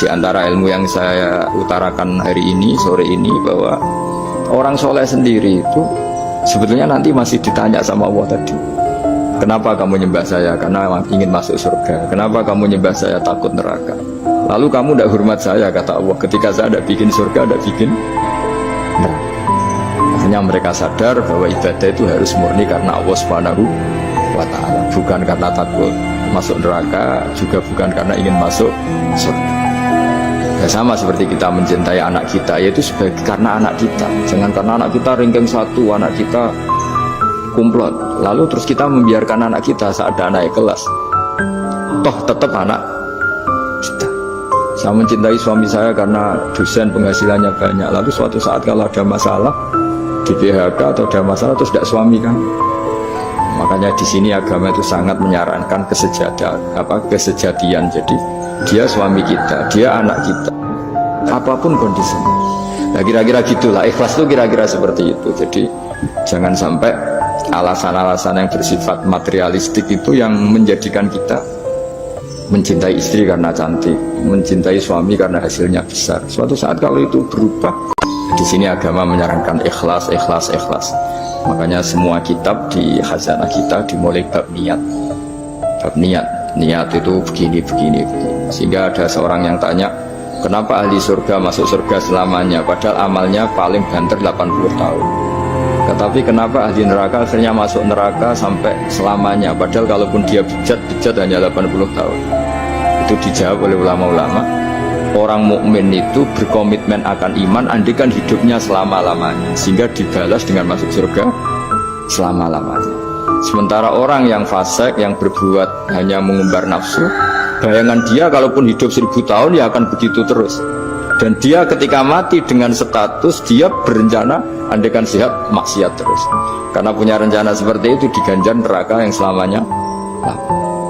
di antara ilmu yang saya utarakan hari ini, sore ini, bahwa orang soleh sendiri itu sebetulnya nanti masih ditanya sama Allah tadi. Kenapa kamu nyembah saya? Karena ingin masuk surga. Kenapa kamu nyembah saya? Takut neraka. Lalu kamu tidak hormat saya, kata Allah, ketika saya tidak bikin surga, tidak bikin neraka. Hanya mereka sadar bahwa ibadah itu harus murni karena Allah Subhanahu wa ta'ala, bukan karena takut masuk neraka, juga bukan karena ingin masuk surga. Ya, sama seperti kita mencintai anak kita, yaitu sebagai karena anak kita. Jangan karena anak kita ringkeng satu, anak kita kumplot, lalu terus kita membiarkan anak kita saat ada anak kelas, toh tetap anak kita. Saya mencintai suami saya karena dosen penghasilannya banyak, lalu suatu saat kalau ada masalah di PHK atau ada masalah terus tidak suami kan. Makanya di sini agama itu sangat menyarankan kesejatian. Jadi dia suami kita, dia anak kita, apapun kondisinya. Nah kira-kira gitulah, ikhlas itu kira-kira seperti itu. Jadi jangan sampai alasan-alasan yang bersifat materialistik itu yang menjadikan kita mencintai istri karena cantik, mencintai suami karena hasilnya besar. Suatu saat kalau itu berubah, di sini agama menyarankan ikhlas, ikhlas, ikhlas. Makanya semua kitab di khazanah kita dimulai bab niat. Bab niat, niat itu begini, begini, begini. Sehingga ada seorang yang tanya, kenapa ahli surga masuk surga selamanya, padahal amalnya paling banter 80 tahun. Tetapi kenapa ahli neraka akhirnya masuk neraka sampai selamanya, padahal kalaupun dia bejat hanya 80 tahun. Itu dijawab oleh ulama-ulama. Orang mukmin itu berkomitmen akan iman andikan hidupnya selama-lamanya, sehingga dibalas dengan masuk surga selama-lamanya. Sementara orang yang fasik, yang berbuat hanya mengumbar nafsu, bayangan dia kalaupun hidup 1000 tahun ya akan begitu terus. Dan dia ketika mati dengan status dia berencana andikan sehat maksiat terus. Karena punya rencana seperti itu diganjar neraka yang selamanya.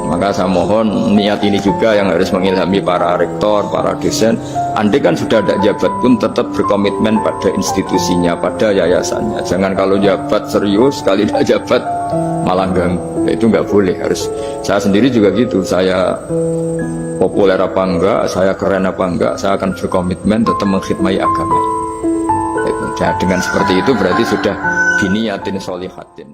Maka saya mohon niat ini juga yang harus mengilhami para rektor, para dosen. Andai kan sudah ada jabat pun tetap berkomitmen pada institusinya, pada yayasannya. Jangan kalau jabat serius, sekali tidak jabat malah ganggu. Itu nggak boleh. Harus. Saya sendiri juga gitu. Saya populer apa enggak, saya keren apa enggak, saya akan berkomitmen tetap mengkhidmati agama. Nah, dengan seperti itu berarti sudah biniyatin sholihatin.